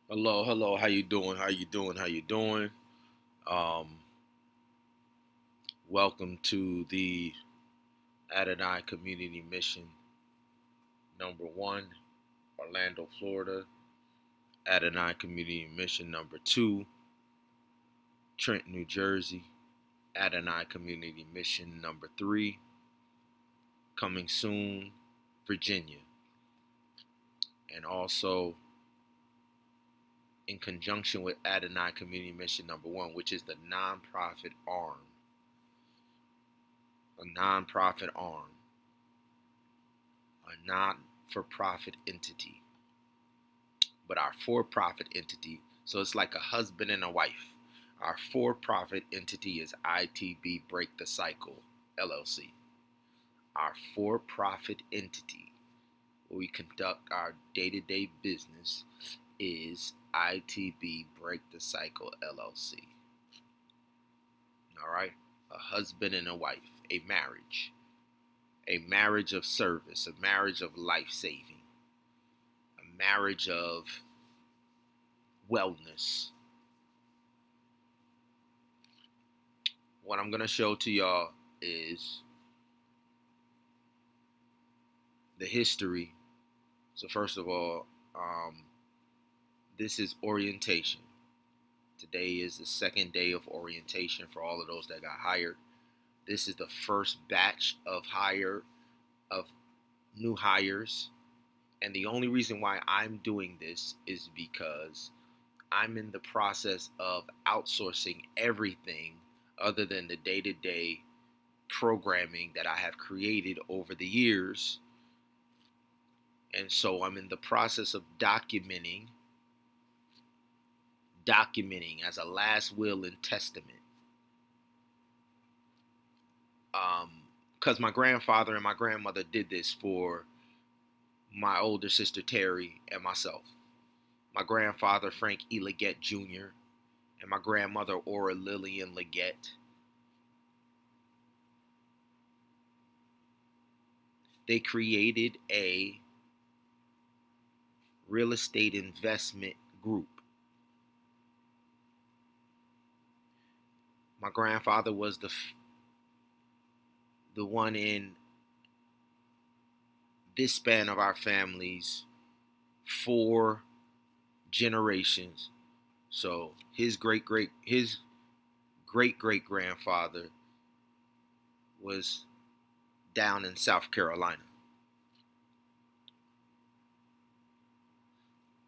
Hello. How you doing? How you doing? Um, Welcome to the Adonai Community Mission #1, Orlando, Florida. Adonai Community Mission #2, Trenton, New Jersey. Adonai Community Mission #3, coming soon, Virginia. And also in conjunction with Adonai Community Mission #1, which is the nonprofit arm, a non-for-profit entity, but our for-profit entity, so it's like a husband and a wife. Our for-profit entity is ITB Break the Cycle, LLC. Our for-profit entity, where we conduct our day-to-day business, is ITB Break the Cycle, LLC. All right? A husband and a wife, a marriage of service, a marriage of life saving, a marriage of wellness. What I'm going to show to y'all is the history. So, first of all, this is orientation. Today is the second day of orientation for all of those that got hired. This is the first batch of new hires. And the only reason why I'm doing this is because I'm in the process of outsourcing everything other than the day-to-day programming that I have created over the years. And so I'm in the process of documenting as a last will and testament. Because my grandfather and my grandmother did this for my older sister Terry and myself. My grandfather, Frank E. Leggett Jr., and my grandmother, Aura Lillian Leggett. They created a real estate investment group. My grandfather was the one in this span of our families 4 generations. So his great great grandfather was down in South Carolina.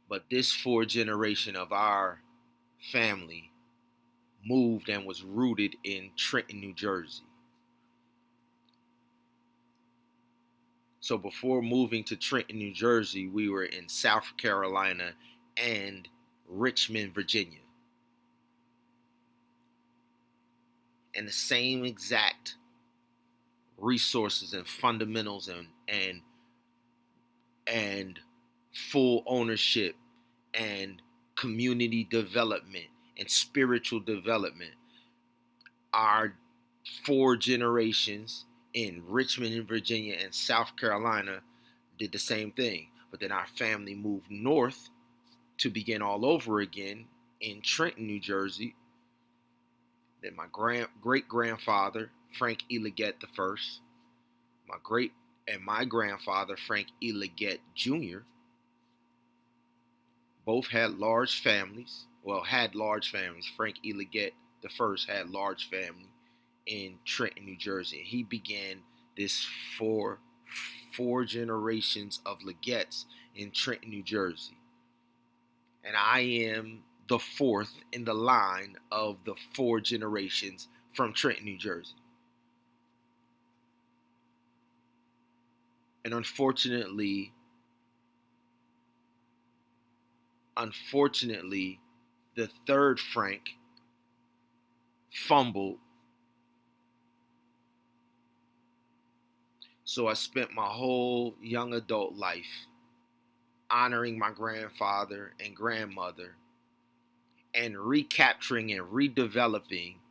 But this 4 generation of our family moved and was rooted in Trenton, New Jersey. So before moving to Trenton, New Jersey, we were in South Carolina and Richmond, Virginia. And the same exact resources and fundamentals and full ownership and community development and spiritual development. Our 4 generations in Richmond, Virginia, and South Carolina did the same thing. But then our family moved north to begin all over again in Trenton, New Jersey. Then my great grandfather, Frank E. Leggett the first, my grandfather, Frank E. Leggett Jr., both had large families. Well, had large families. Frank E. Leggett the first had large family in Trenton, New Jersey. He began this four generations of Leggetts in Trenton, New Jersey. And I am the 4th in the line of the 4 generations from Trenton, New Jersey. And unfortunately, the 3rd Frank fumbled. So I spent my whole young adult life honoring my grandfather and grandmother and recapturing and redeveloping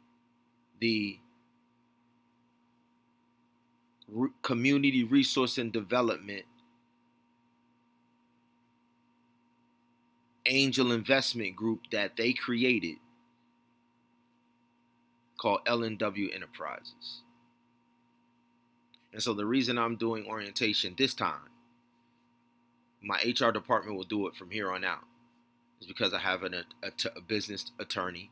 the community resource and development angel investment group that they created called L&W Enterprises. And so the reason I'm doing orientation this time, my HR department will do it from here on out, is because I have a business attorney.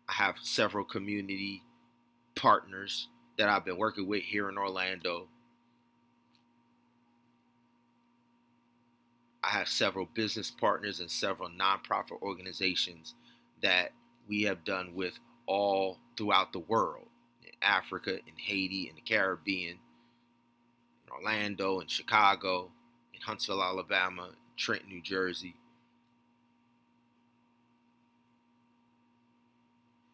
I have several community partners that I've been working with here in Orlando. I have several business partners and several nonprofit organizations that we have done with all throughout the world, in Africa, in Haiti, in the Caribbean, in Orlando, in Chicago, in Huntsville, Alabama, Trenton, New Jersey.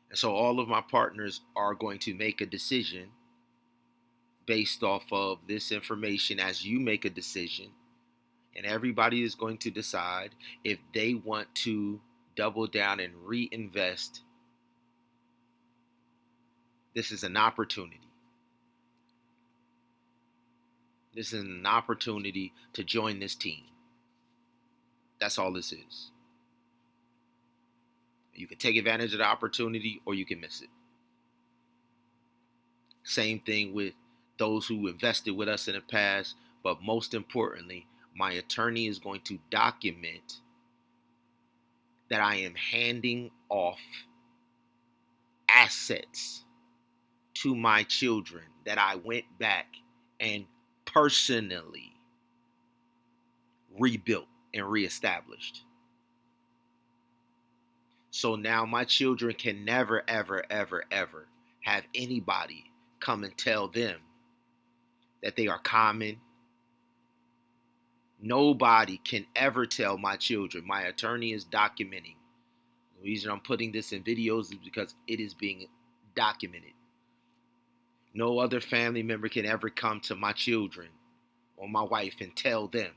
And so all of my partners are going to make a decision based off of this information as you make a decision. And everybody is going to decide if they want to double down and reinvest. This is an opportunity. This is an opportunity to join this team. That's all this is. You can take advantage of the opportunity or you can miss it. Same thing with those who invested with us in the past, but most importantly, my attorney is going to document that I am handing off assets to my children that I went back and personally rebuilt and reestablished. So now my children can never, ever, ever, ever have anybody come and tell them that they are common. Nobody can ever tell my children. My attorney is documenting. The reason I'm putting this in videos is because it is being documented. No other family member can ever come to my children or my wife and tell them,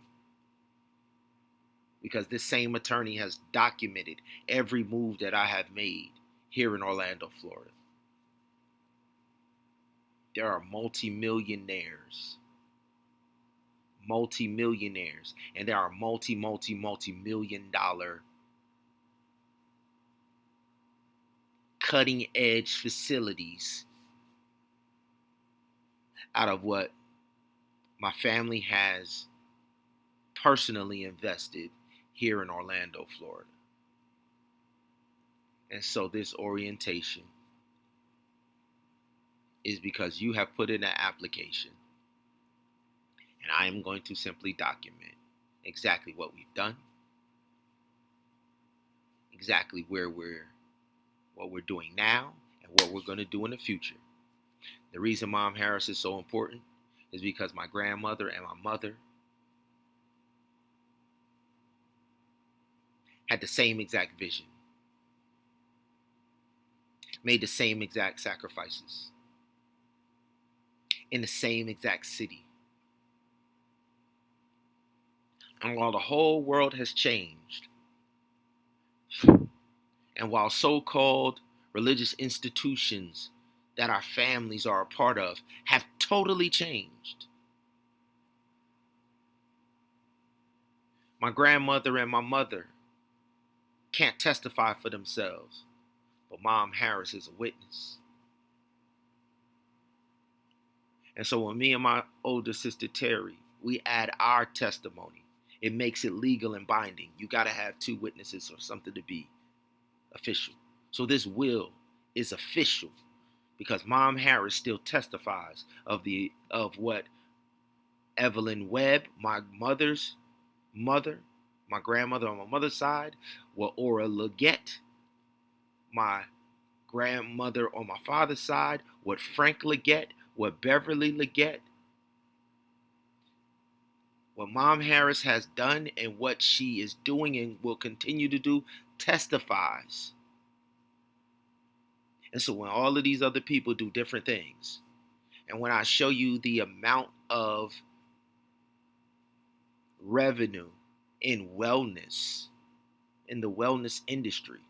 because this same attorney has documented every move that I have made here in Orlando, Florida. There are multimillionaires, and there are multi-million dollar cutting edge facilities out of what my family has personally invested here in Orlando, Florida. And so this orientation is because you have put in an application, and I am going to simply document exactly what we've done, exactly what we're doing now, and what we're going to do in the future. The reason Mom Harris is so important is because my grandmother and my mother had the same exact vision, made the same exact sacrifices, in the same exact city. And while the whole world has changed, and while so-called religious institutions that our families are a part of have totally changed, my grandmother and my mother can't testify for themselves, but Mom Harris is a witness. And so when me and my older sister Terry, we add our testimony, it makes it legal and binding. You got to have two witnesses or something to be official. So this will is official because Mom Harris still testifies of what Evelyn Webb, my mother's mother, my grandmother on my mother's side, what Ora Leggett, my grandmother on my father's side, what Frank Leggett, what Beverly Leggett, what Mom Harris has done and what she is doing and will continue to do testifies. And so when all of these other people do different things, and when I show you the amount of revenue in wellness, in the wellness industry,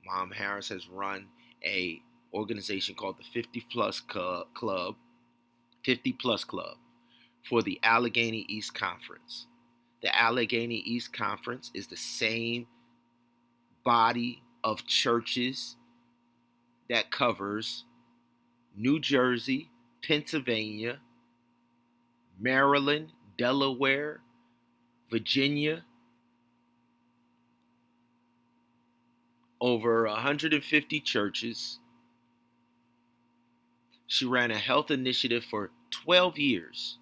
Mom Harris has run a organization called the 50 Plus Club for the Allegheny East Conference. The Allegheny East Conference is the same body of churches that covers New Jersey, Pennsylvania, Maryland, Delaware, Virginia, over 150 churches. She ran a health initiative for 12 years.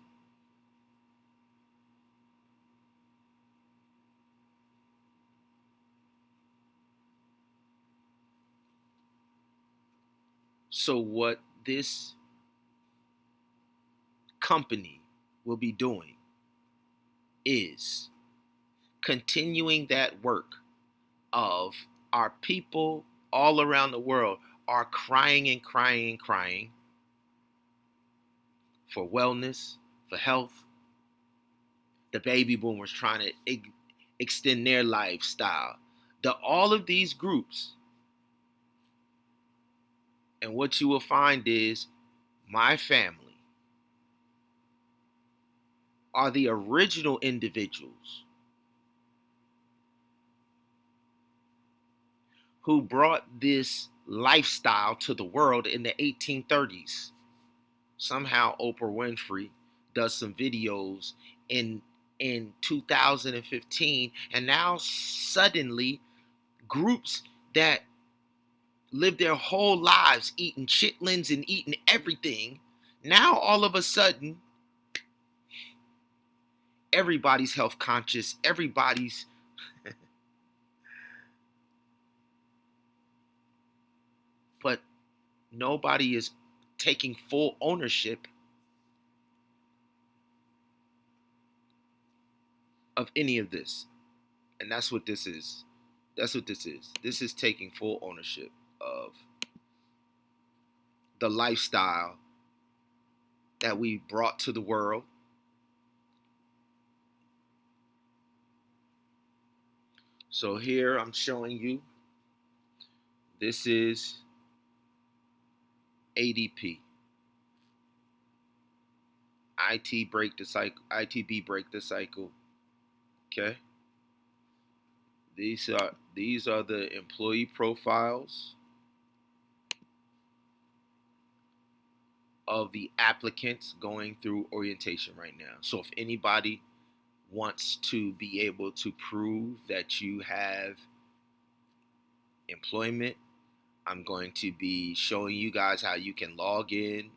So what this company will be doing is continuing that work of our people all around the world are crying and crying and crying for wellness, for health. The baby boomers trying to extend their lifestyle. All of these groups, and what you will find is my family are the original individuals who brought this lifestyle to the world in the 1830s. Somehow Oprah Winfrey does some videos in 2015, and now suddenly groups that live their whole lives eating chitlins and eating everything, now all of a sudden everybody's health conscious, everybody's but nobody is taking full ownership of any of this. And that's what this is. That's what this is. This is taking full ownership of the lifestyle that we brought to the world. So here I'm showing you, this is ADP. ITB break the cycle. Okay. These are the employee profiles of the applicants going through orientation right now. So if anybody wants to be able to prove that you have employment, I'm going to be showing you guys how you can log in,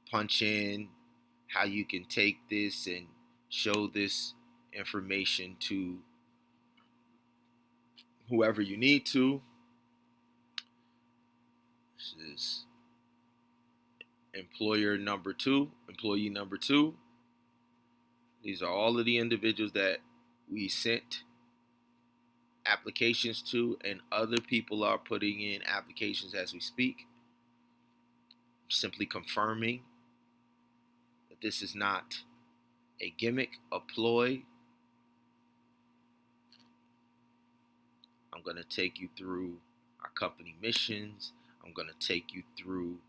punch in, how you can take this and show this information to whoever you need to. This is employee number two. These are all of the individuals that we sent applications to, and other people are putting in applications as we speak. Simply confirming that this is not a gimmick, a ploy. I'm going to take you through our company missions. I'm going to take you through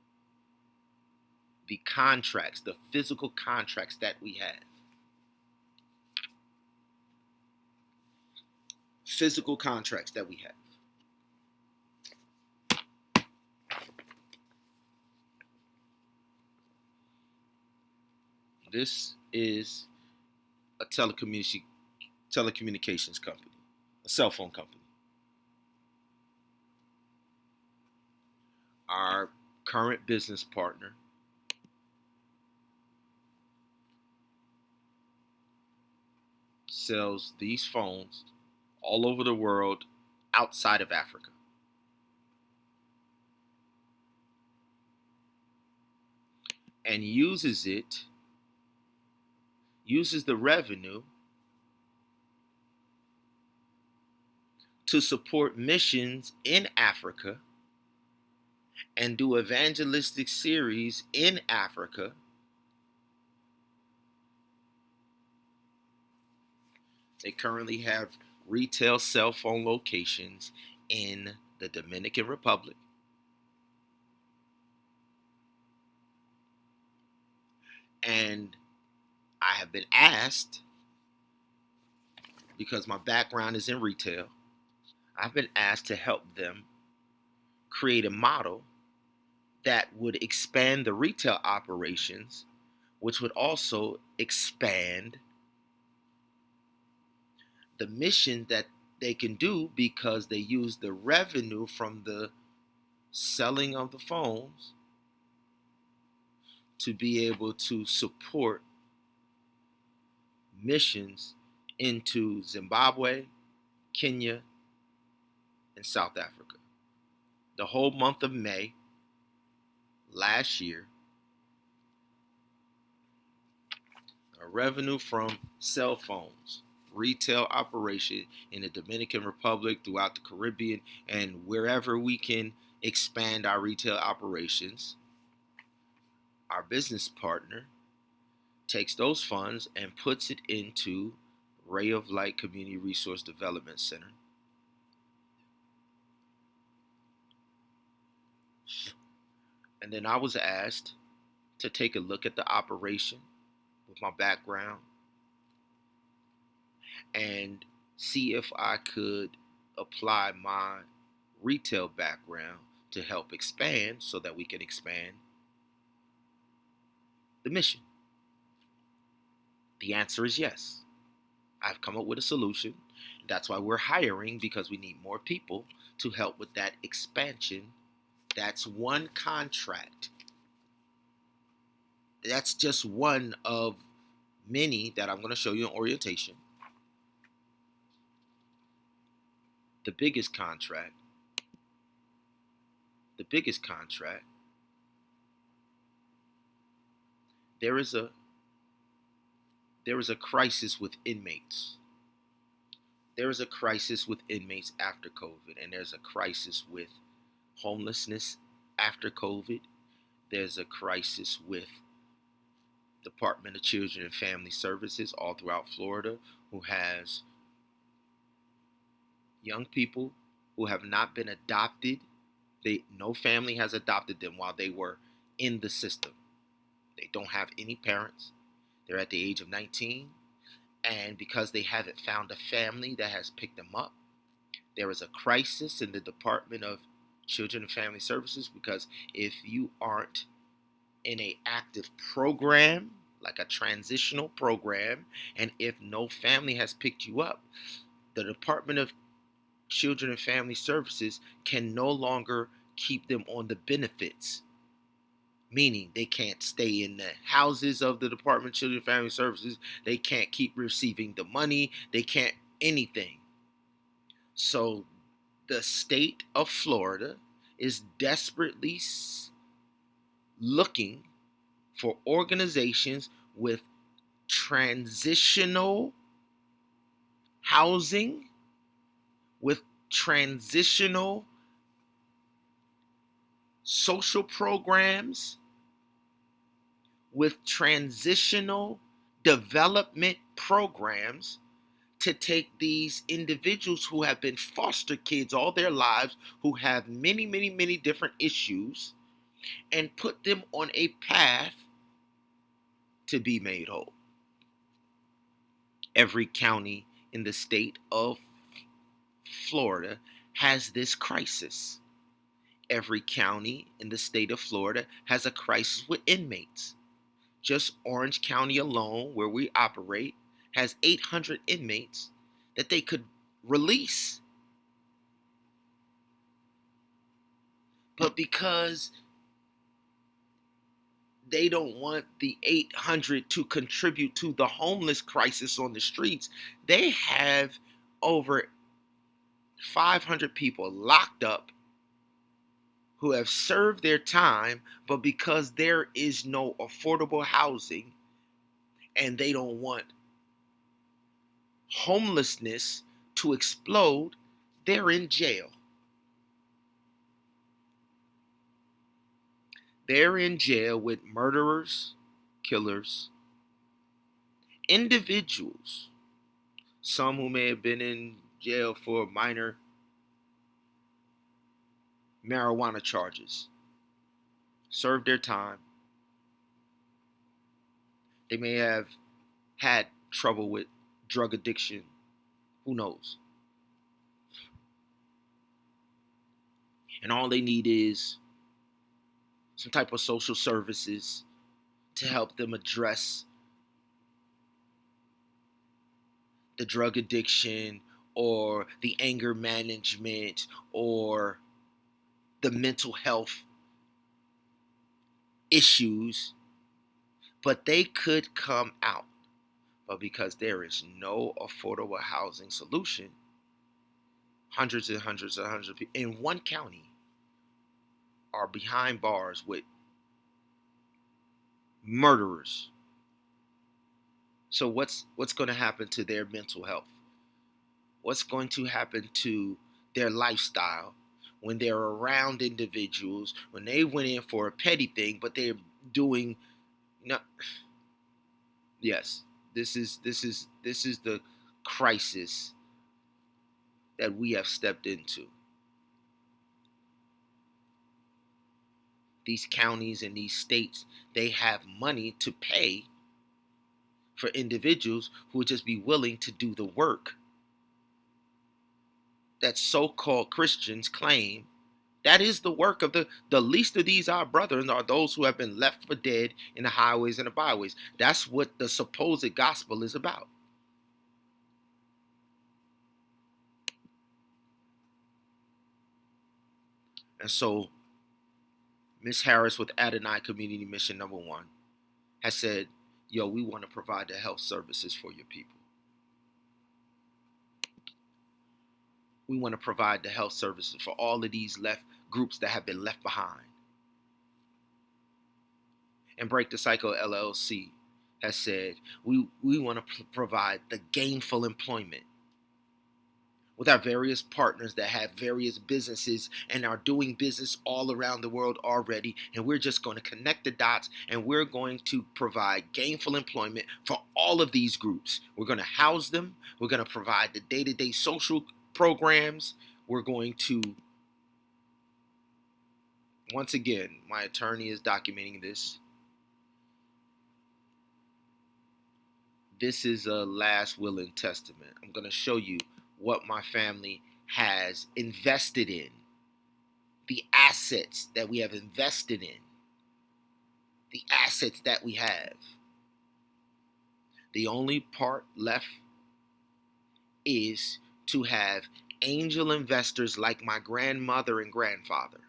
the contracts, the physical contracts that we have. Physical contracts that we have. This is a telecommunications company, a cell phone company. Our current business partner sells these phones all over the world outside of Africa. And uses the revenue to support missions in Africa and do evangelistic series in Africa. They currently have retail cell phone locations in the Dominican Republic, and I have been asked because my background is in retail, I've been asked to help them create a model that would expand the retail operations, which would also expand the mission that they can do, because they use the revenue from the selling of the phones to be able to support missions into Zimbabwe, Kenya, and South Africa. The whole month of May last year, revenue from cell phones, retail operation in the Dominican Republic, throughout the Caribbean, and wherever we can expand our retail operations, our business partner takes those funds and puts it into Ray of Light Community Resource Development Center. And then I was asked to take a look at the operation with my background and see if I could apply my retail background to help expand, so that we can expand the mission. The answer is yes. I've come up with a solution. That's why we're hiring, because we need more people to help with that expansion. That's one contract. That's just one of many that I'm going to show you in orientation. The biggest contract, there is a crisis with inmates. There is a crisis with inmates after COVID, and there's a crisis with homelessness after COVID. There's a crisis with Department of Children and Family Services all throughout Florida, who has young people who have not been adopted. No family has adopted them while they were in the system. They don't have any parents. They're at the age of 19. And because they haven't found a family that has picked them up, there is a crisis in the Department of Children and Family Services, because if you aren't in an active program, like a transitional program, and if no family has picked you up, the Department of Children and Family Services can no longer keep them on the benefits, meaning they can't stay in the houses of the Department of Children and Family Services. They can't keep receiving the money. They can't anything. So the state of Florida is desperately looking for organizations with transitional housing, with transitional social programs, with transitional development programs, to take these individuals who have been foster kids all their lives, who have many, many, many different issues, and put them on a path to be made whole. Every county in the state of Florida has this crisis. Every county in the state of Florida has a crisis with inmates. Just Orange County alone, where we operate, has 800 inmates that they could release. But because they don't want the 800 to contribute to the homeless crisis on the streets, they have over 500 people locked up who have served their time, but because there is no affordable housing and they don't want homelessness to explode, they're in jail. They're in jail with murderers, killers, individuals, some who may have been in jail for minor marijuana charges, served their time. They may have had trouble with drug addiction, Who knows? And all they need is some type of social services to help them address the drug addiction or the anger management or the mental health issues, but they could come out. But because there is no affordable housing solution, hundreds and hundreds and hundreds of people in one county are behind bars with murderers. So what's going to happen to their mental health? What's going to happen to their lifestyle when they're around individuals, when they went in for a petty thing, but they're doing no. Yes, this is the crisis that we have stepped into. These counties and these states, they have money to pay for individuals who would just be willing to do the work that so-called Christians claim. That is the work of the least of these our brethren are those who have been left for dead in the highways and the byways. That's what the supposed gospel is about. And so Miss Harris with Adonai Community Mission number 1 has said, yo, we want to provide the health services for your people. We want to provide the health services for all of these left groups that have been left behind. And Break the Cycle LLC has said, we want to provide the gainful employment with our various partners that have various businesses and are doing business all around the world already. And we're just going to connect the dots and we're going to provide gainful employment for all of these groups. We're going to house them. We're going to provide the day-to-day social programs. We're going to, once again, my attorney is documenting this. This is a last will and testament. I'm going to show you what my family has invested in, the assets that we have invested in, the assets that we have. The only part left is to have angel investors like my grandmother and grandfather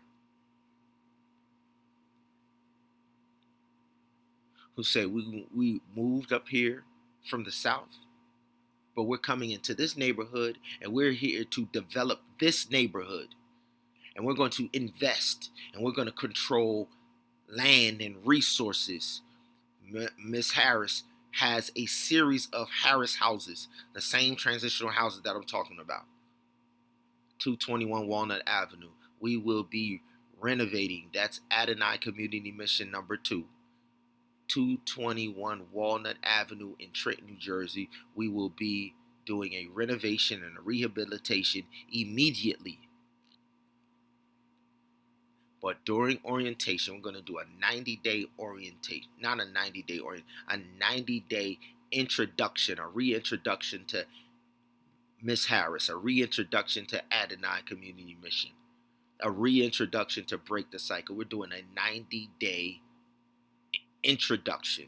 who say we moved up here from the South, but we're coming into this neighborhood and we're here to develop this neighborhood. And we're going to invest and we're going to control land and resources. Miss Harris has a series of Harris houses, the same transitional houses that I'm talking about. 221 Walnut Avenue. We will be renovating. That's Adonai Community Mission number 2. 221 Walnut Avenue in Trenton, New Jersey. We will be doing a renovation and a rehabilitation immediately. But during orientation, we're going to do a 90-day orientation, not a 90-day orientation, a 90-day introduction, a reintroduction to Miss Harris, a reintroduction to Adonai Community Mission, a reintroduction to Break the Cycle. We're doing a 90-day introduction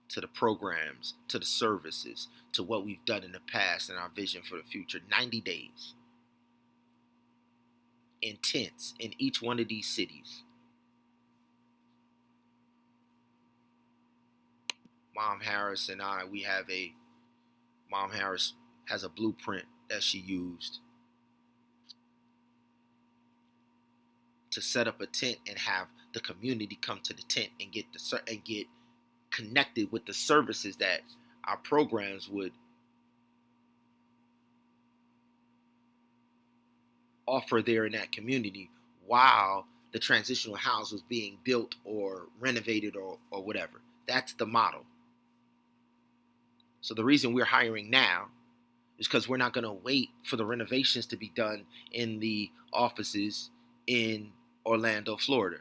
to the programs, to the services, to what we've done in the past and our vision for the future. 90 days. Intense in each one of these cities. Mom Harris and I, Mom Harris has a blueprint that she used to set up a tent and have the community come to the tent and get connected with the services that our programs would offer there in that community while the transitional house was being built or renovated or whatever. That's the model. So the reason we're hiring now is because we're not going to wait for the renovations to be done in the offices in Orlando, Florida.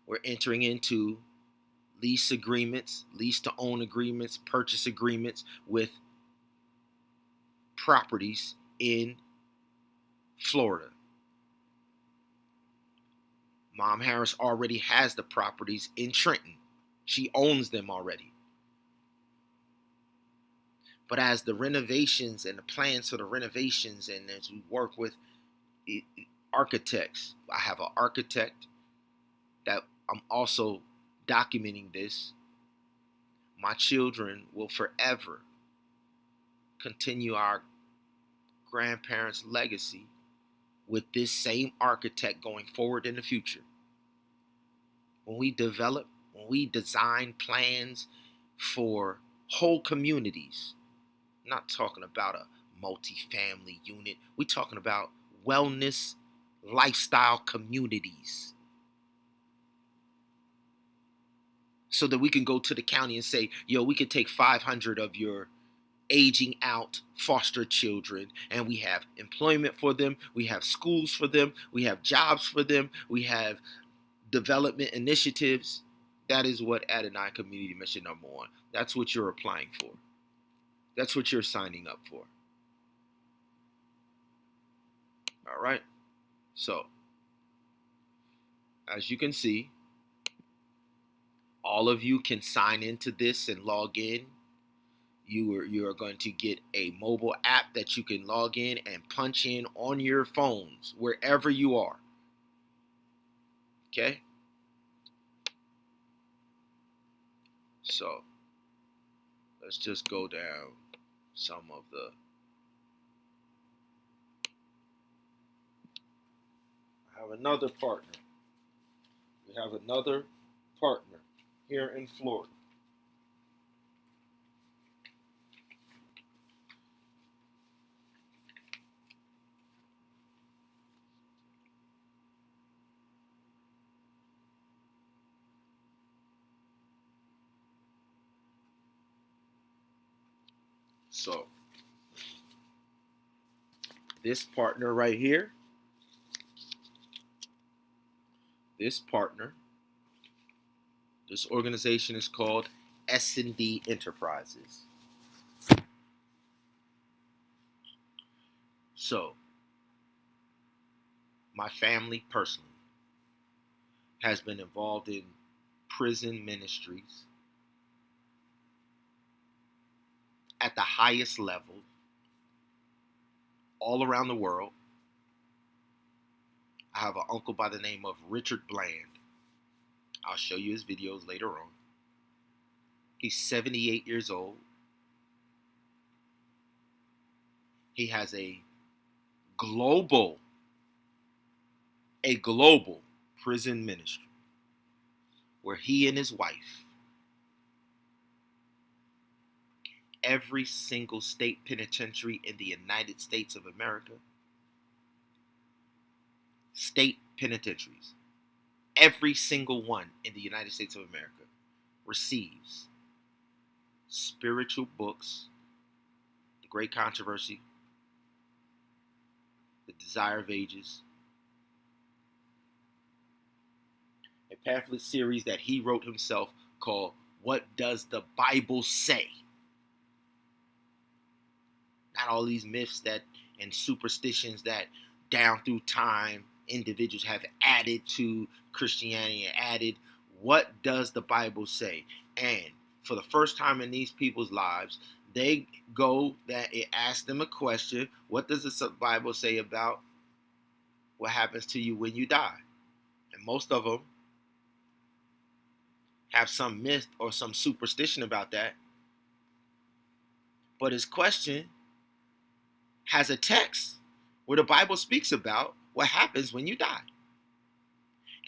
We're entering into lease agreements, lease to own agreements, purchase agreements with properties in Florida. Mom Harris already has the properties in Trenton. She owns them already. But as the renovations and the plans for the renovations, and as we work with architects, I have an architect that I'm also documenting this. My children will forever continue our grandparents' legacy with this same architect going forward in the future. When we design plans for whole communities, I'm not talking about a multi-family unit. We're talking about wellness, lifestyle communities. So that we can go to the county and say, yo, we can take 500 of your aging out foster children, and we have employment for them, we have schools for them, we have jobs for them, we have development initiatives. That is what Adonai Community Mission number 1. That's what you're applying for. That's what you're signing up for. All right. So, as you can see, all of you can sign into this and log in. You are going to get a mobile app that you can log in and punch in on your phones wherever you are. Okay? So, let's just go down some of the... I have another partner. We have another partner here in Florida. So, this partner right here, this organization is called S&D Enterprises. So, my family personally has been involved in prison ministries at the highest level all around the world. I have an uncle by the name of Richard Bland. I'll show you his videos later on. He's 78 years old. He has a global prison ministry where he and his wife, every single state penitentiary in the United States of America, state penitentiaries, every single one in the United States of America receives spiritual books, The Great Controversy, The Desire of Ages, a pamphlet series that he wrote himself called What Does the Bible Say? Not all these myths that and superstitions that down through time individuals have added to Christianity and added. What does the Bible say? And for the first time in these people's lives, they go that it asks them a question. What does the Bible say about what happens to you when you die? And most of them have some myth or some superstition about that. But his question has a text where the Bible speaks about what happens when you die.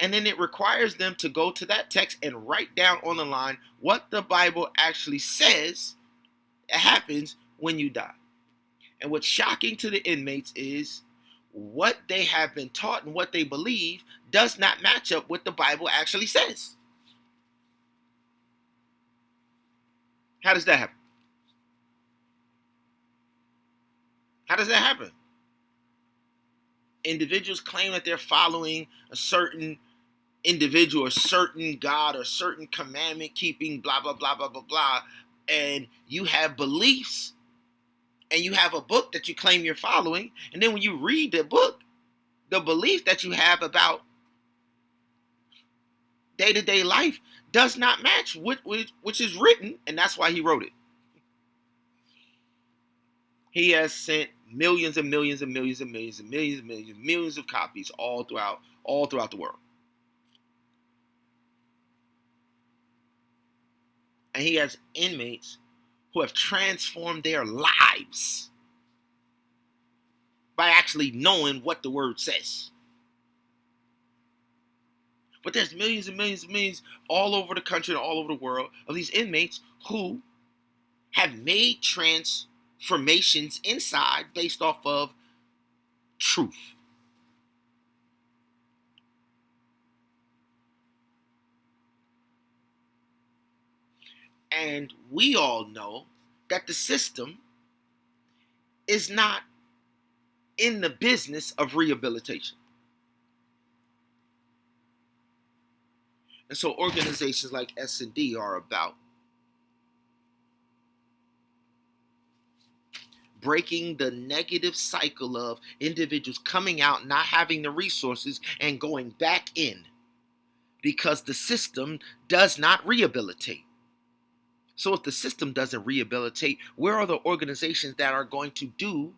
And then it requires them to go to that text and write down on the line what the Bible actually says happens when you die. And what's shocking to the inmates is what they have been taught and what they believe does not match up with what the Bible actually says. How does that happen? How does that happen? Individuals claim that they're following a certain individual or certain God or certain commandment keeping, blah, blah, blah, blah, blah, blah, and you have beliefs and you have a book that you claim you're following, and then when you read the book, the belief that you have about day-to-day life does not match which is written, and that's why he wrote it. He has sent millions and millions and millions and millions and millions and millions and millions of copies all throughout the world. And he has inmates who have transformed their lives by actually knowing what the word says. But there's millions and millions and millions all over the country and all over the world of these inmates who have made transformations inside based off of truth. And we all know that the system is not in the business of rehabilitation. And so organizations like S&D are about breaking the negative cycle of individuals coming out, not having the resources, and going back in because the system does not rehabilitate. So if the system doesn't rehabilitate, where are the organizations that are going to do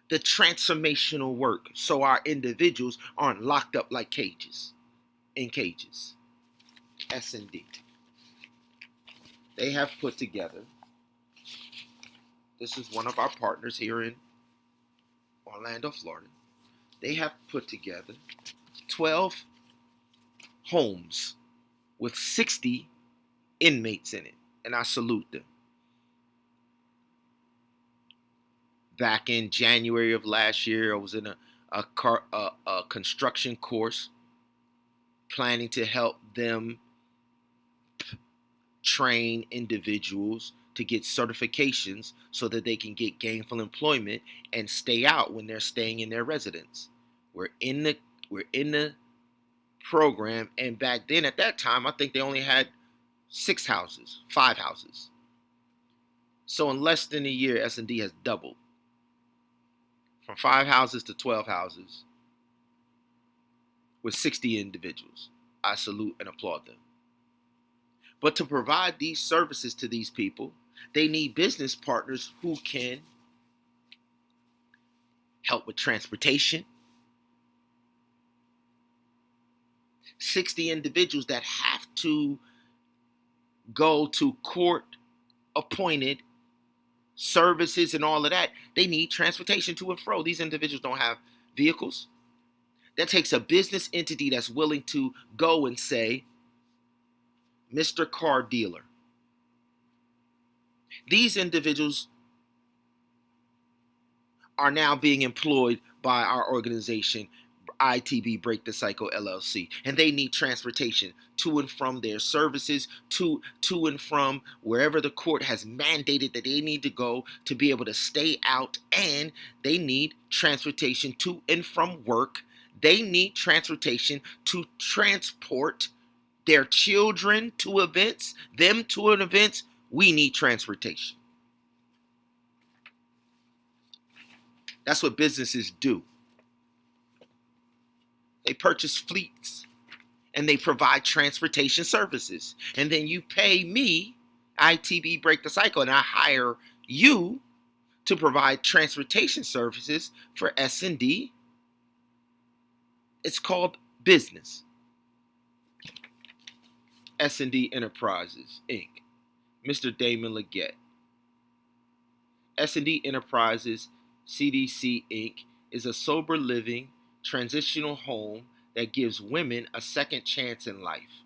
the transformational work so our individuals aren't locked up like in cages? S&D. They have put together, this is one of our partners here in Orlando, Florida. They have put together 12 homes with 60 inmates in it, and I salute them. Back in January of last year, I was in a construction course planning to help them train individuals to get certifications so that they can get gainful employment and stay out when they're staying in their residence. We're in the program, and back then at that time, I think they only had 5 houses. So in less than a year, S&D has doubled from 5 houses to 12 houses with 60 individuals. I salute and applaud them. But to provide these services to these people, they need business partners who can help with transportation. 60 individuals that have to go to court appointed services and all of that. They need transportation to and fro. These individuals don't have vehicles. That takes a business entity that's willing to go and say, Mr. Car Dealer. These individuals are now being employed by our organization, ITB Break the Cycle LLC, and they need transportation to and from their services, to and from wherever the court has mandated that they need to go to be able to stay out, and they need transportation to and from work. They need transportation to transport their children to events, them to an event. We need transportation. That's what businesses do. They purchase fleets and they provide transportation services. And then you pay me, ITB Break the Cycle, and I hire you to provide transportation services for S&D. It's called business. S&D Enterprises, Inc. Mr. Damon Leggett. S&D Enterprises, CDC, Inc. is a sober living transitional home that gives women a second chance in life.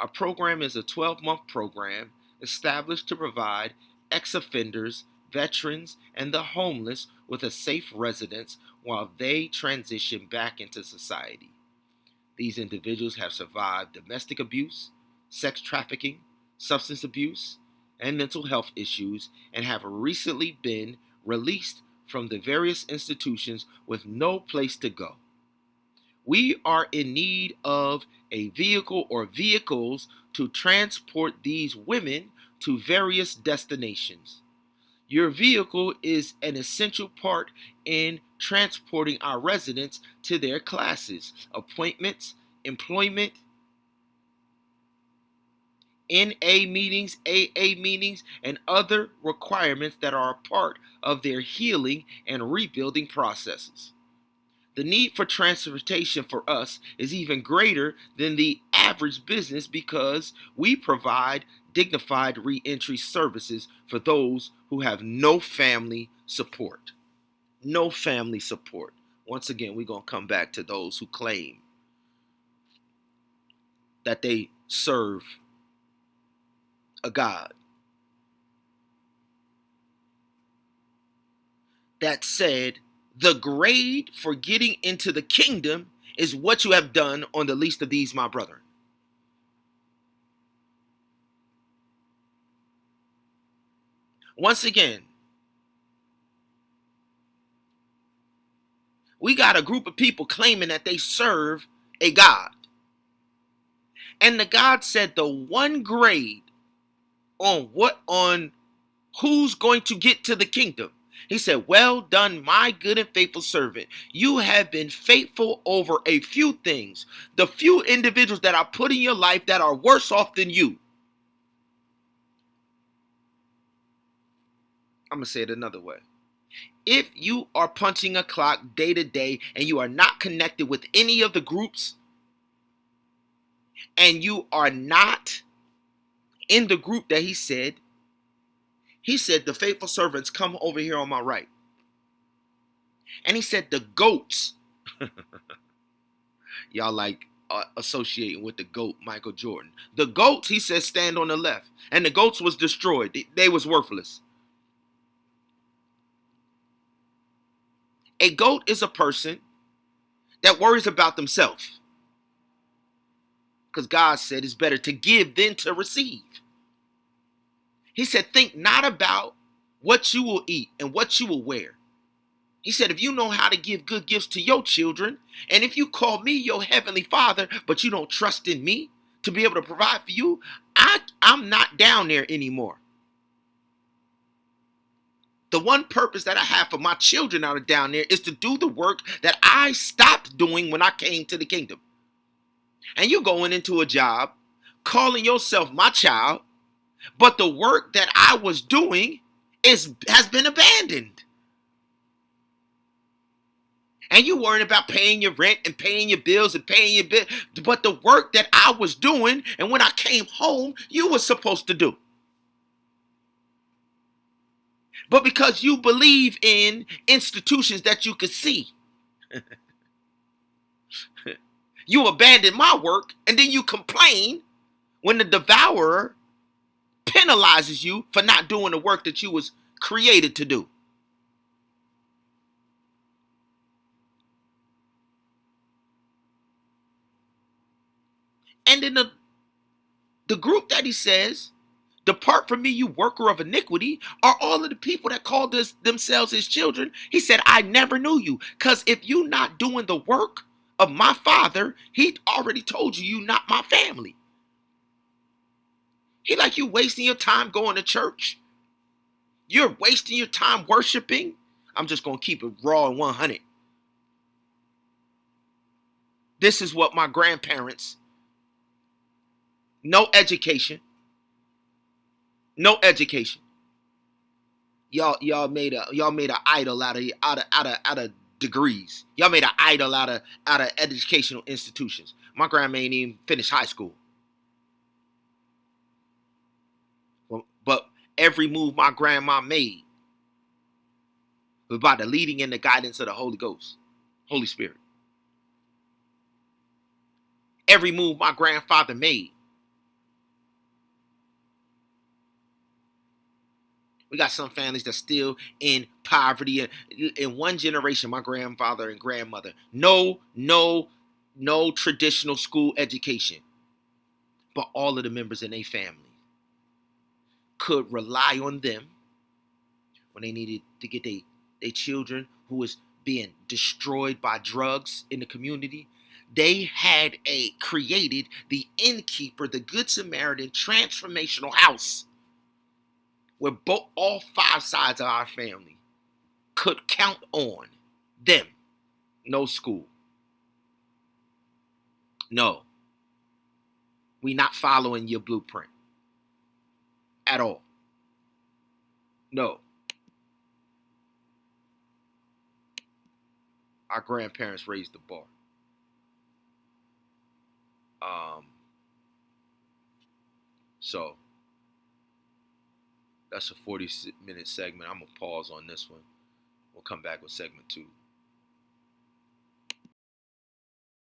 Our program is a 12-month program established to provide ex-offenders, veterans, and the homeless with a safe residence while they transition back into society. These individuals have survived domestic abuse, sex trafficking, substance abuse, and mental health issues, and have recently been released from the various institutions with no place to go. We are in need of a vehicle or vehicles to transport these women to various destinations. Your vehicle is an essential part in transporting our residents to their classes, appointments, employment, NA meetings, AA meetings, and other requirements that are a part of their healing and rebuilding processes. The need for transportation for us is even greater than the average business because we provide dignified reentry services for those who have no family support. No family support. Once again, we're going to come back to those who claim that they serve a God. That said, the grade for getting into the kingdom is what you have done on the least of these, my brother. Once again, we got a group of people claiming that they serve a God. And the God said the one grade on who's going to get to the kingdom. He said, "Well done, my good and faithful servant. You have been faithful over a few things. The few individuals that I put in your life that are worse off than you." I'm going to say it another way. If you are punching a clock day to day and you are not connected with any of the groups, and you are not in the group that he said the faithful servants come over here on my right. And he said the goats, y'all like associating with the GOAT, Michael Jordan. The goats, he says, stand on the left. And the goats was destroyed. They was worthless. A goat is a person that worries about themselves. Because God said it's better to give than to receive. He said, think not about what you will eat and what you will wear. He said, if you know how to give good gifts to your children, and if you call me your heavenly father, but you don't trust in me to be able to provide for you, I'm not down there anymore. The one purpose that I have for my children out of down there is to do the work that I stopped doing when I came to the kingdom. And you going into a job, calling yourself my child, but the work that I was doing has been abandoned. And you worrying about paying your rent and paying your bills and paying your bill, but the work that I was doing and when I came home, you were supposed to do. But because you believe in institutions that you could see, you abandon my work and then you complain when the devourer penalizes you for not doing the work that you was created to do. And in the group that he says, depart from me, you worker of iniquity, are all of the people that call themselves his children. He said, I never knew you. Because if you not doing the work of my father, he already told you not my family. He like you wasting your time going to church. You're wasting your time worshiping. I'm just going to keep it raw and 100. This is what my grandparents, no education, no education. Y'all made an idol out of degrees. Y'all made an idol out of educational institutions. My grandma ain't even finished high school. But every move my grandma made was by the leading and the guidance of the Holy Ghost, Holy Spirit. Every move my grandfather made. We got some families that's still in poverty. In one generation, my grandfather and grandmother, no traditional school education. But all of the members in their family could rely on them when they needed to get their children who was being destroyed by drugs in the community. They had created the innkeeper, the Good Samaritan transformational house where all five sides of our family could count on them. No school. No. We not following your blueprint at all. No. Our grandparents raised the bar. So that's a 40-minute segment. I'm gonna pause on this one. We'll come back with segment 2.